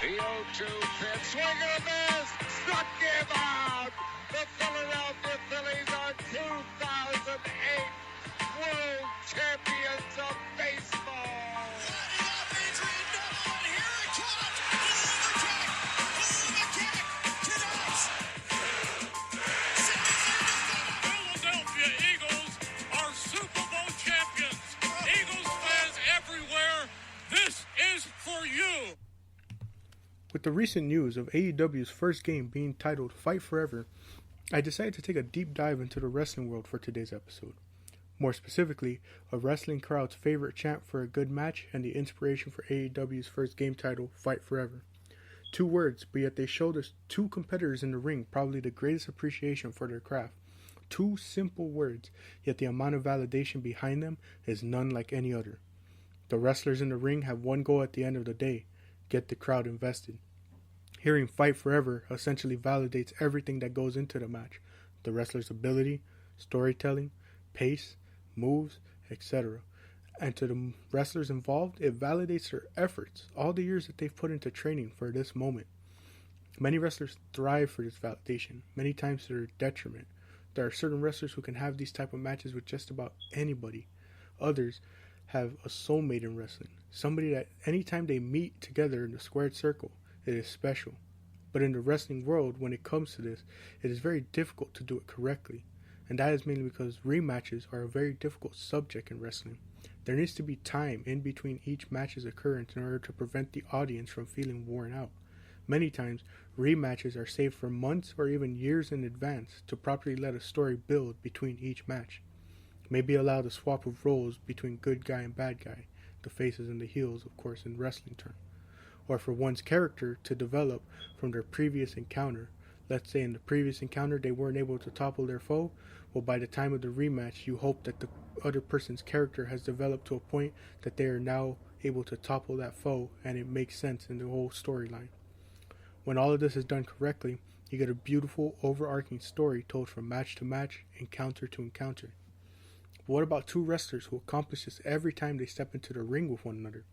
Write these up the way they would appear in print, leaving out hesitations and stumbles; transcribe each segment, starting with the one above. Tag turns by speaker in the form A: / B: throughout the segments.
A: 0-2 pitch, swing and a miss, struck him out. The Philadelphia Phillies are 2008 World Champions of Baseball.
B: Lining up, Adrian Noble, and here it comes. Over the kick, connects.
C: Philadelphia Eagles are Super Bowl champions. Eagles fans everywhere, this is for you.
D: With the recent news of AEW's first game being titled Fight Forever, I decided to take a deep dive into the wrestling world for today's episode. More specifically, a wrestling crowd's favorite chant for a good match and the inspiration for AEW's first game title, Fight Forever. 2 words, but yet they showed us 2 competitors in the ring probably the greatest appreciation for their craft. 2 simple words, yet the amount of validation behind them is none like any other. The wrestlers in the ring have one goal at the end of the day: get the crowd invested. Hearing Fight Forever essentially validates everything that goes into the match: the wrestler's ability, storytelling, pace, moves, etc. And to the wrestlers involved, it validates their efforts, all the years that they've put into training for this moment. Many wrestlers thrive for this validation, many times to their detriment. There are certain wrestlers who can have these type of matches with just about anybody. Others have a soulmate in wrestling, somebody that anytime they meet together in the squared circle, it is special. But in the wrestling world, when it comes to this, it is very difficult to do it correctly. And that is mainly because rematches are a very difficult subject in wrestling. There needs to be time in between each match's occurrence in order to prevent the audience from feeling worn out. Many times, rematches are saved for months or even years in advance to properly let a story build between each match. Maybe allow the swap of roles between good guy and bad guy, the faces and the heels, of course, in wrestling terms. Or for one's character to develop from their previous encounter. Let's say in the previous encounter they weren't able to topple their foe. Well, by the time of the rematch, you hope that the other person's character has developed to a point that they are now able to topple that foe, and it makes sense in the whole storyline. When all of this is done correctly, you get a beautiful overarching story told from match to match, encounter to encounter. But what about 2 wrestlers who accomplish this every time they step into the ring with one another?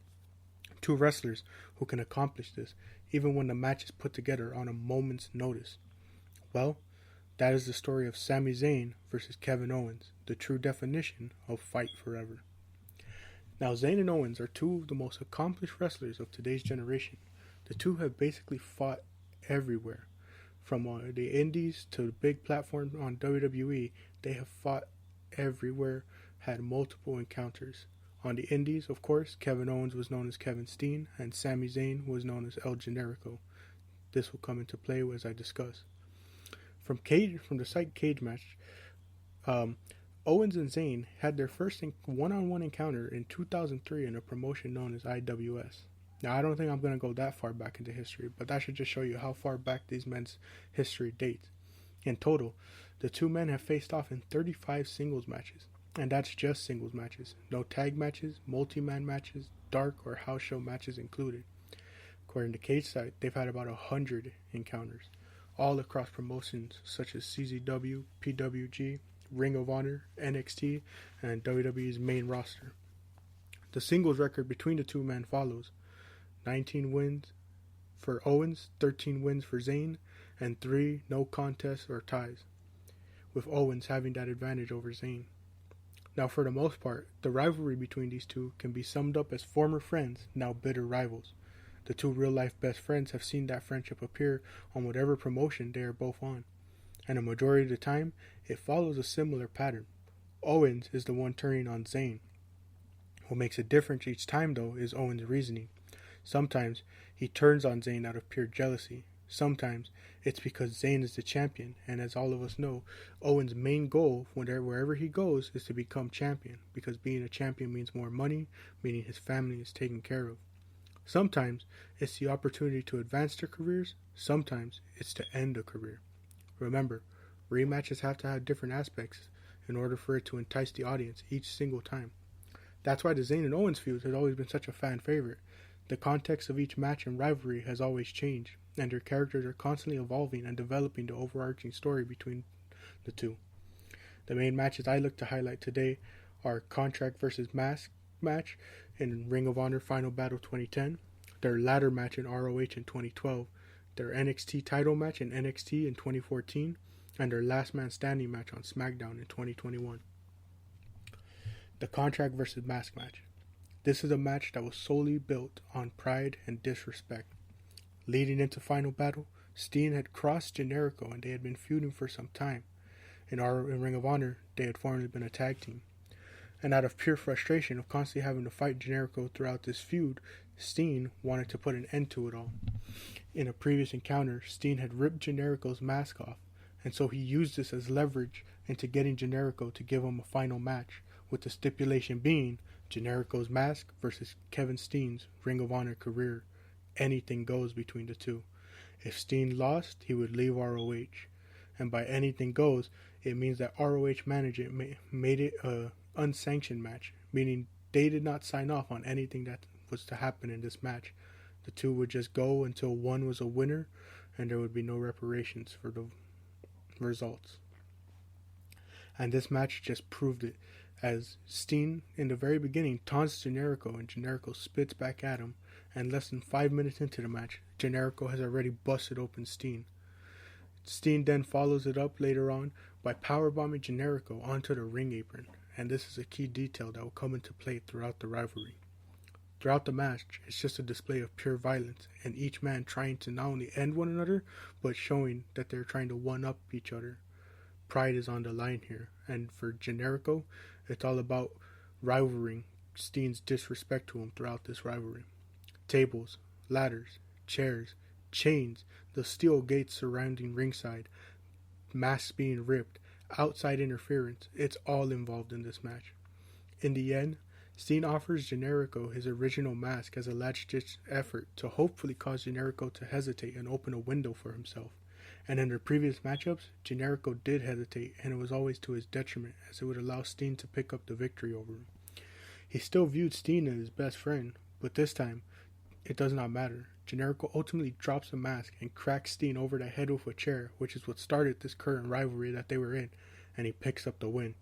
D: 2 wrestlers who can accomplish this even when the match is put together on a moment's notice. Well, that is the story of Sami Zayn versus Kevin Owens, the true definition of Fight Forever. Now, Zayn and Owens are 2 of the most accomplished wrestlers of today's generation. The 2 have basically fought everywhere. From the indies to the big platform on WWE, they have fought everywhere, had multiple encounters. On the indies, of course, Kevin Owens was known as Kevin Steen, and Sami Zayn was known as El Generico. This will come into play as I discuss. From the site Cage Match, Owens and Zayn had their first one-on-one encounter in 2003 in a promotion known as IWS. Now, I don't think I'm going to go that far back into history, but that should just show you how far back these men's history dates. In total, the 2 men have faced off in 35 singles matches. And that's just singles matches. No tag matches, multi-man matches, dark or house show matches included. According to Cage site, they've had about 100 encounters, all across promotions such as CZW, PWG, Ring of Honor, NXT, and WWE's main roster. The singles record between the 2 men follows: 19 wins for Owens, 13 wins for Zayn, and 3 no contests or ties, with Owens having that advantage over Zayn. Now, for the most part, the rivalry between these 2 can be summed up as former friends, now bitter rivals. The 2 real-life best friends have seen that friendship appear on whatever promotion they are both on, and a majority of the time, it follows a similar pattern. Owens is the one turning on Zayn. What makes it different each time, though, is Owens' reasoning. Sometimes, he turns on Zayn out of pure jealousy. Sometimes, it's because Zayn is the champion, and as all of us know, Owens' main goal, wherever he goes, is to become champion, because being a champion means more money, meaning his family is taken care of. Sometimes, it's the opportunity to advance their careers. Sometimes, it's to end a career. Remember, rematches have to have different aspects in order for it to entice the audience each single time. That's why the Zayn and Owens feud has always been such a fan favorite. The context of each match and rivalry has always changed, and their characters are constantly evolving and developing the overarching story between the 2. The main matches I look to highlight today are Contract versus Mask match in Ring of Honor Final Battle 2010, their ladder match in ROH in 2012, their NXT title match in NXT in 2014, and their last man standing match on SmackDown in 2021. The contract versus mask match. This is a match that was solely built on pride and disrespect. Leading into Final Battle, Steen had crossed Generico and they had been feuding for some time. In Ring of Honor, they had formerly been a tag team. And out of pure frustration of constantly having to fight Generico throughout this feud, Steen wanted to put an end to it all. In a previous encounter, Steen had ripped Generico's mask off, and so he used this as leverage into getting Generico to give him a final match, with the stipulation being Generico's mask versus Kevin Steen's Ring of Honor career. Anything goes between the two. If Steen lost, he would leave ROH. And by anything goes, it means that ROH management made it a unsanctioned match, meaning they did not sign off on anything that was to happen in this match. The two would just go until one was a winner, and there would be no reparations for the results. And this match just proved it, as Steen, in the very beginning, taunts Generico, and Generico spits back at him, and less than 5 minutes into the match, Generico has already busted open Steen. Steen then follows it up later on by powerbombing Generico onto the ring apron, and this is a key detail that will come into play throughout the rivalry. Throughout the match, it's just a display of pure violence, and each man trying to not only end one another, but showing that they're trying to one-up each other. Pride is on the line here, and for Generico, it's all about rivaling Steen's disrespect to him throughout this rivalry. Tables, ladders, chairs, chains, the steel gates surrounding ringside, masks being ripped, outside interference, it's all involved in this match. In the end, Steen offers Generico his original mask as a last-ditch effort to hopefully cause Generico to hesitate and open a window for himself. And in their previous matchups, Generico did hesitate, and it was always to his detriment, as it would allow Steen to pick up the victory over him. He still viewed Steen as his best friend, but this time, it does not matter. Generico ultimately drops the mask and cracks Steen over the head with a chair, which is what started this current rivalry that they were in, and he picks up the win.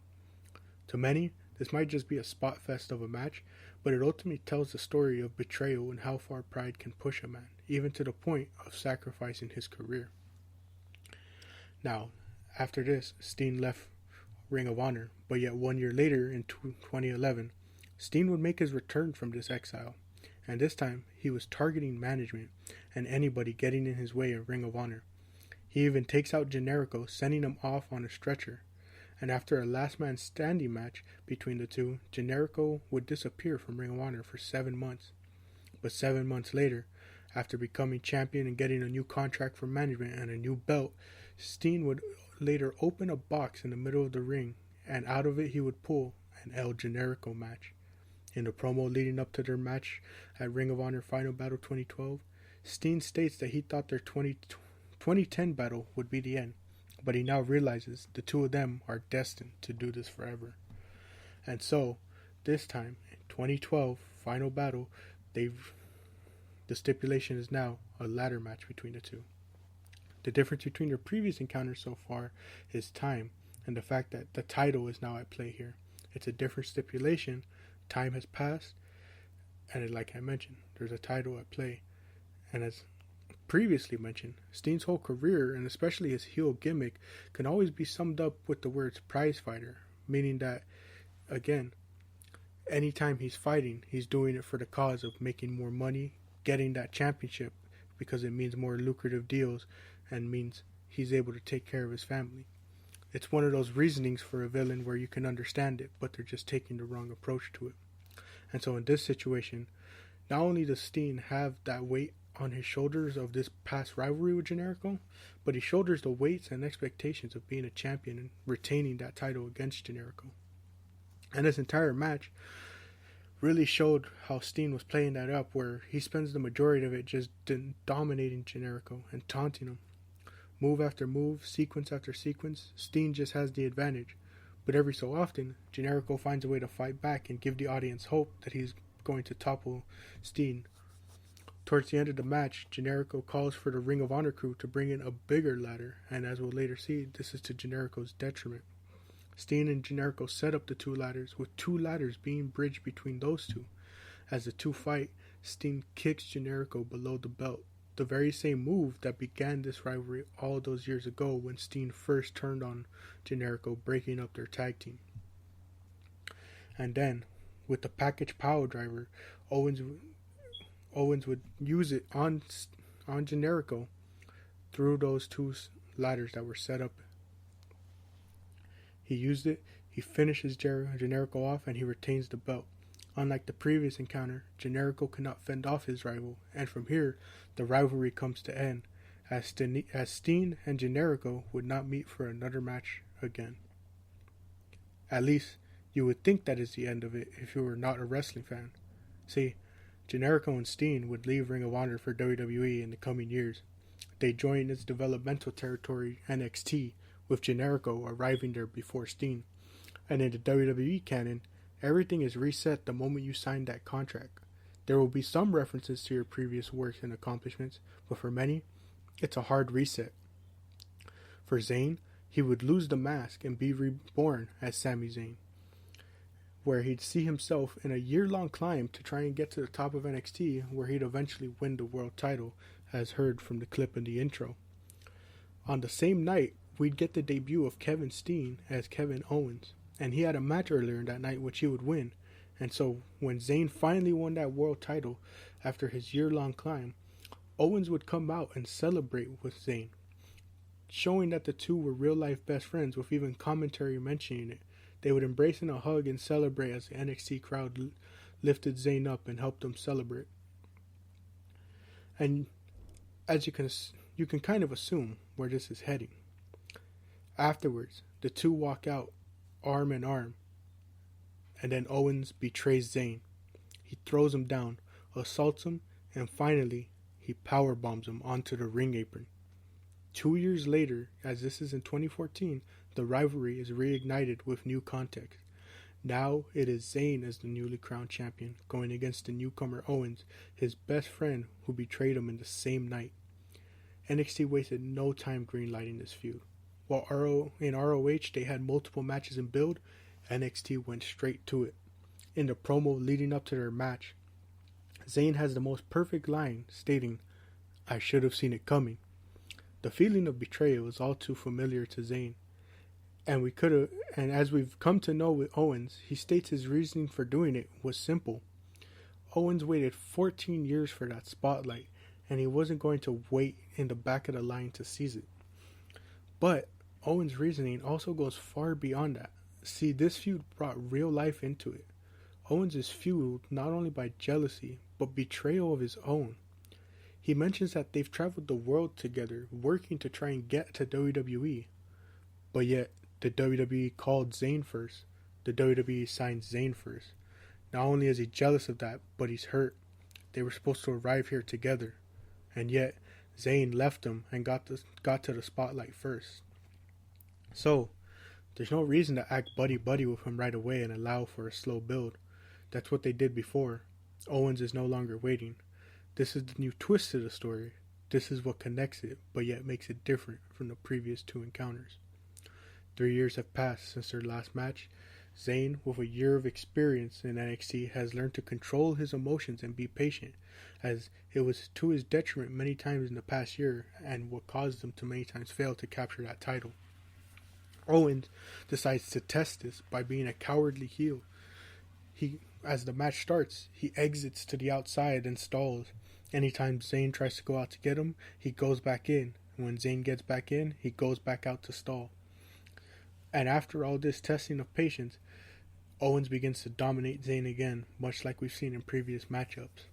D: To many, this might just be a spot fest of a match, but it ultimately tells the story of betrayal and how far pride can push a man, even to the point of sacrificing his career. Now, after this, Steen left Ring of Honor, but yet 1 year later, in 2011, Steen would make his return from this exile, and this time he was targeting management and anybody getting in his way of Ring of Honor. He even takes out Generico, sending him off on a stretcher, and after a last man standing match between the two, Generico would disappear from Ring of Honor for 7 months. But 7 months later, after becoming champion and getting a new contract from management and a new belt, Steen would later open a box in the middle of the ring, and out of it he would pull an El Generico match. In the promo leading up to their match at Ring of Honor Final Battle 2012, Steen states that he thought their 2010 battle would be the end, but he now realizes the two of them are destined to do this forever. And so, this time, in 2012 Final Battle, the stipulation is now a ladder match between the two. The difference between their previous encounters so far is time, and the fact that the title is now at play here. It's a different stipulation, time has passed, and like I mentioned, there's a title at play. And as previously mentioned, Steen's whole career, and especially his heel gimmick, can always be summed up with the words prize fighter, meaning that, again, anytime he's fighting, he's doing it for the cause of making more money, getting that championship, because it means more lucrative deals, and means he's able to take care of his family. It's one of those reasonings for a villain where you can understand it, but they're just taking the wrong approach to it. And so in this situation, not only does Steen have that weight on his shoulders of this past rivalry with Generico, but he shoulders the weights and expectations of being a champion and retaining that title against Generico. And this entire match really showed how Steen was playing that up, where he spends the majority of it just dominating Generico and taunting him. Move after move, sequence after sequence, Steen just has the advantage. But every so often, Generico finds a way to fight back and give the audience hope that he's going to topple Steen. Towards the end of the match, Generico calls for the Ring of Honor crew to bring in a bigger ladder, and as we'll later see, this is to Generico's detriment. Steen and Generico set up the two ladders, with two ladders being bridged between those two. As the two fight, Steen kicks Generico below the belt, the very same move that began this rivalry all those years ago when Steen first turned on Generico, breaking up their tag team. And then, with the package power driver, Owens would use it on Generico through those two ladders that were set up. He used it, he finishes Generico off, and he retains the belt. Unlike the previous encounter, Generico could not fend off his rival, and from here, the rivalry comes to end, as Steen and Generico would not meet for another match again. At least, you would think that is the end of it if you were not a wrestling fan. See, Generico and Steen would leave Ring of Honor for WWE in the coming years. They joined its developmental territory, NXT, with Generico arriving there before Steen. And in the WWE canon, everything is reset the moment you sign that contract. There will be some references to your previous works and accomplishments, but for many, it's a hard reset. For Zayn, he would lose the mask and be reborn as Sami Zayn, where he'd see himself in a year-long climb to try and get to the top of NXT, where he'd eventually win the world title, as heard from the clip in the intro. On the same night, we'd get the debut of Kevin Steen as Kevin Owens, and he had a match earlier in that night which he would win. And so when Zayn finally won that world title after his year-long climb, Owens would come out and celebrate with Zayn, showing that the two were real-life best friends, with even commentary mentioning it. They would embrace in a hug and celebrate as the NXT crowd lifted Zayn up and helped him celebrate. And as you can kind of assume where this is heading. Afterwards, the two walk out arm in arm, and then Owens betrays Zayn. He throws him down, assaults him, and finally, he powerbombs him onto the ring apron. 2 years later, as this is in 2014, the rivalry is reignited with new context. Now it is Zayn as the newly crowned champion, going against the newcomer Owens, his best friend who betrayed him in the same night. NXT wasted no time greenlighting this feud. While in ROH they had multiple matches in build, NXT went straight to it. In the promo leading up to their match, Zayn has the most perfect line stating, "I should have seen it coming." The feeling of betrayal is all too familiar to Zayn. And as we've come to know with Owens, he states his reasoning for doing it was simple. Owens waited 14 years for that spotlight, and he wasn't going to wait in the back of the line to seize it. But Owens' reasoning also goes far beyond that. See, this feud brought real life into it. Owens is fueled not only by jealousy, but betrayal of his own. He mentions that they've traveled the world together, working to try and get to WWE. But yet, the WWE called Zayn first. The WWE signed Zayn first. Not only is he jealous of that, but he's hurt. They were supposed to arrive here together. And yet, Zayn left him and got to the spotlight first. So, there's no reason to act buddy-buddy with him right away and allow for a slow build. That's what they did before. Owens is no longer waiting. This is the new twist to the story. This is what connects it, but yet makes it different from the previous two encounters. 3 years have passed since their last match. Zayn, with a year of experience in NXT, has learned to control his emotions and be patient, as it was to his detriment many times in the past year, and what caused him to many times fail to capture that title. Owens decides to test this by being a cowardly heel. As the match starts, he exits to the outside and stalls. Anytime Zayn tries to go out to get him, he goes back in. When Zayn gets back in, he goes back out to stall. And after all this testing of patience, Owens begins to dominate Zayn again, much like we've seen in previous matchups.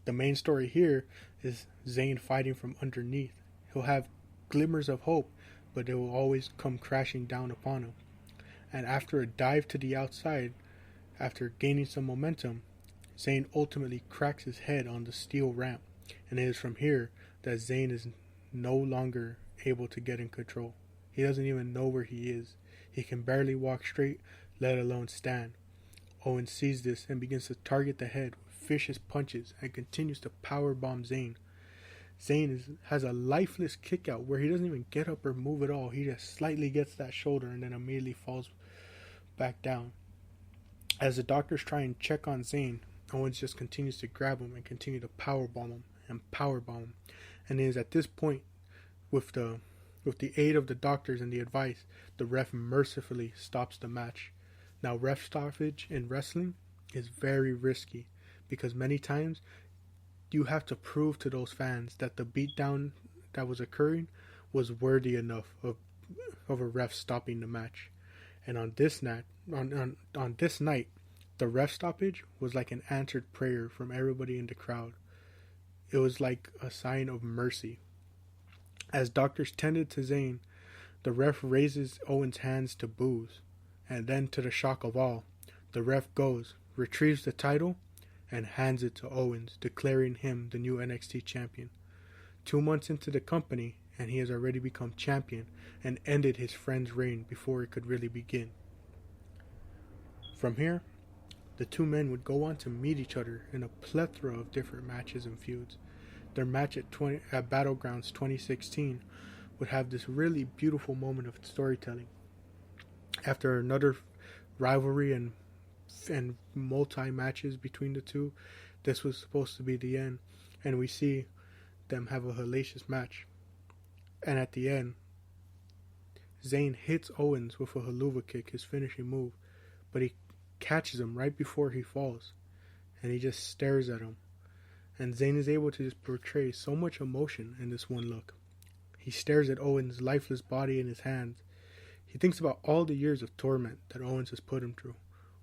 D: The main story here is Zayn fighting from underneath. He'll have glimmers of hope, but it will always come crashing down upon him. And after a dive to the outside, after gaining some momentum, Zayn ultimately cracks his head on the steel ramp, and it is from here that Zayn is no longer able to get in control. He doesn't even know where he is. He can barely walk straight, let alone stand. Owens sees this and begins to target the head with vicious punches and continues to powerbomb Zayn. Zayn has a lifeless kickout where he doesn't even get up or move at all. He just slightly gets that shoulder and then immediately falls back down. As the doctors try and check on Zayn, Owens just continues to grab him and continue to powerbomb him and powerbomb him. And it is at this point, with the aid of the doctors and the advice, the ref mercifully stops the match. Now, ref stoppage in wrestling is very risky because many times you have to prove to those fans that the beatdown that was occurring was worthy enough of a ref stopping the match. And on this night, the ref stoppage was like an answered prayer from everybody in the crowd. It was like a sign of mercy. As doctors tended to Zayn, the ref raises Owens' hands to boos, and then to the shock of all, the ref goes, retrieves the title, and hands it to Owens, declaring him the new NXT champion. 2 months into the company, and he has already become champion and ended his friend's reign before it could really begin. From here, the two men would go on to meet each other in a plethora of different matches and feuds. Their match at Battlegrounds 2016 would have this really beautiful moment of storytelling. After another rivalry and multi-matches between the two, this was supposed to be the end, and we see them have a hellacious match. And at the end, Zayn hits Owens with a haluva kick, his finishing move, but he catches him right before he falls, and he just stares at him. And Zayn is able to just portray so much emotion in this one look. He stares at Owens' lifeless body in his hands. He thinks about all the years of torment that Owens has put him through,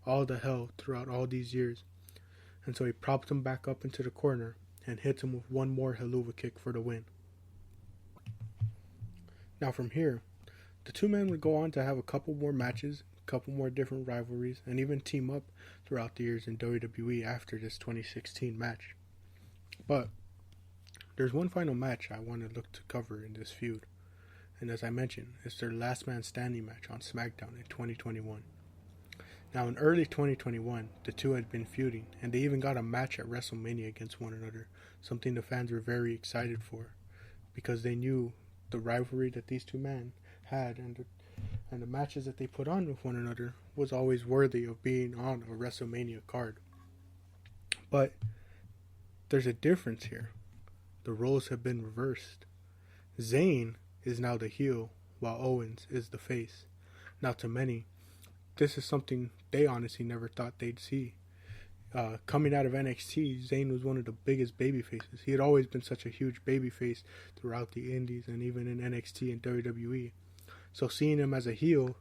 D: all the hell throughout all these years. And so he props him back up into the corner and hits him with one more haluva kick for the win. Now from here, the two men would go on to have a couple more matches, a couple more different rivalries, and even team up throughout the years in WWE after this 2016 match. But there's one final match I want to look to cover in this feud, and as I mentioned, it's their last man standing match on SmackDown in 2021. Now in early 2021, the two had been feuding, and they even got a match at WrestleMania against one another, something the fans were very excited for, because they knew the rivalry that these two men had, and the matches that they put on with one another was always worthy of being on a WrestleMania card. But there's a difference here. The roles have been reversed. Zayn is now the heel, while Owens is the face. Now to many, this is something they honestly never thought they'd see. Coming out of NXT, Zayn was one of the biggest babyfaces. He had always been such a huge babyface throughout the indies and even in NXT and WWE. So seeing him as a heel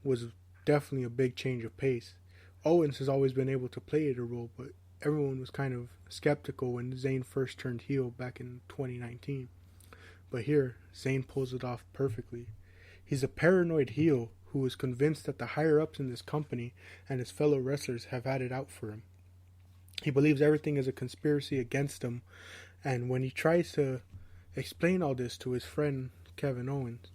D: was definitely a big change of pace. Owens has always been able to play the role, but everyone was kind of skeptical when Zayn first turned heel back in 2019. But here, Zayn pulls it off perfectly. He's a paranoid heel who is convinced that the higher-ups in this company and his fellow wrestlers have had it out for him. He believes everything is a conspiracy against him, and when he tries to explain all this to his friend Kevin Owens,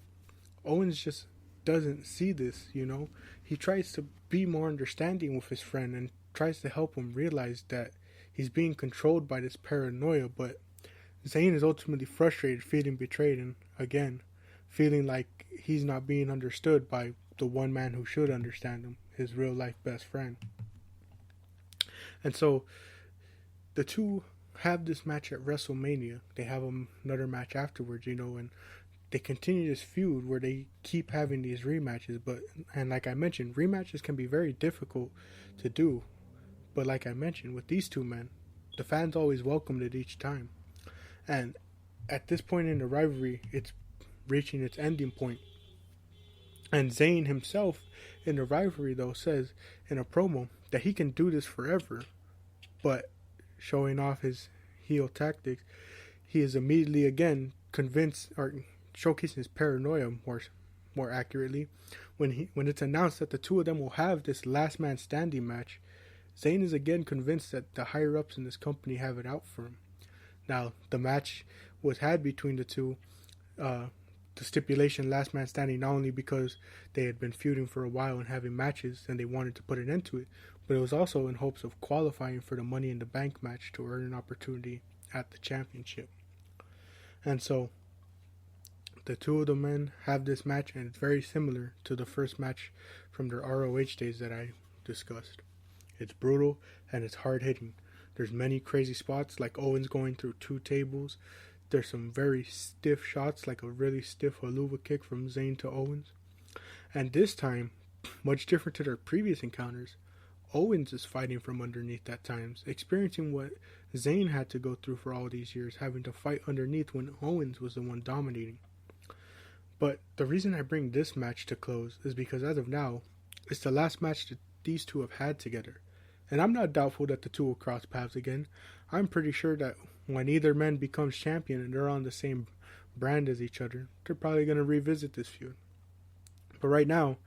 D: Owens just doesn't see this, He tries to be more understanding with his friend and tries to help him realize that he's being controlled by this paranoia, but Zayn is ultimately frustrated, feeling betrayed, and again, feeling like he's not being understood by the one man who should understand him, his real life best friend. And so the two have this match at WrestleMania. They have another match afterwards, and they continue this feud where they keep having these rematches. And like I mentioned, rematches can be very difficult to do. But like I mentioned, with these two men, the fans always welcomed it each time. And at this point in the rivalry, it's reaching its ending point. And Zayn himself in the rivalry, though, says in a promo that he can do this forever. But showing off his heel tactics, he is immediately again convinced, or showcasing his paranoia more accurately, when it's announced that the two of them will have this last man standing match. Zayn is again convinced that the higher-ups in this company have it out for him. Now, the match was had between the two, the stipulation last man standing, not only because they had been feuding for a while and having matches and they wanted to put an end to it, but it was also in hopes of qualifying for the Money in the Bank match to earn an opportunity at the championship. And so the two of the men have this match, and it's very similar to the first match from their ROH days that I discussed. It's brutal and it's hard hitting. There's many crazy spots like Owens going through 2 tables. There's some very stiff shots like a really stiff haluva kick from Zayn to Owens. And this time, much different to their previous encounters, Owens is fighting from underneath at times, experiencing what Zayn had to go through for all these years, having to fight underneath when Owens was the one dominating. But the reason I bring this match to close is because as of now, it's the last match that these two have had together. And I'm not doubtful that the two will cross paths again. I'm pretty sure that when either man becomes champion and they're on the same brand as each other, they're probably going to revisit this feud. But right now,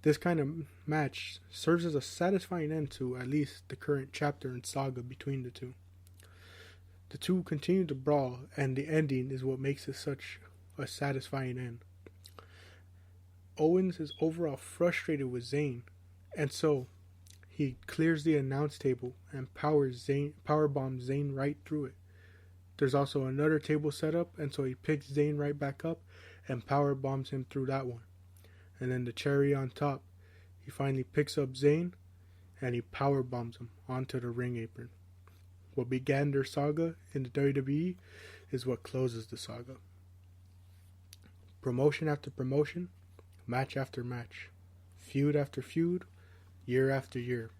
D: this kind of match serves as a satisfying end to at least the current chapter and saga between the two. The two continue to brawl, and the ending is what makes it such a satisfying end. Owens is overall frustrated with Zayn, and so he clears the announce table and powerbombs Zayn right through it. There's also another table set up, and so he picks Zayn right back up and powerbombs him through that one. And then the cherry on top, he finally picks up Zayn and he powerbombs him onto the ring apron. What began their saga in the WWE is what closes the saga. Promotion after promotion, match after match, feud after feud, year after year.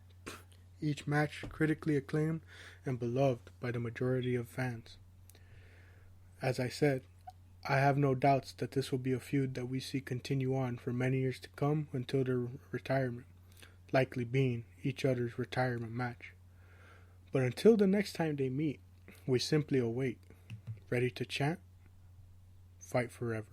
D: Each match critically acclaimed and beloved by the majority of fans. As I said, I have no doubts that this will be a feud that we see continue on for many years to come until their retirement, likely being each other's retirement match. But until the next time they meet, we simply await, ready to chant, fight forever.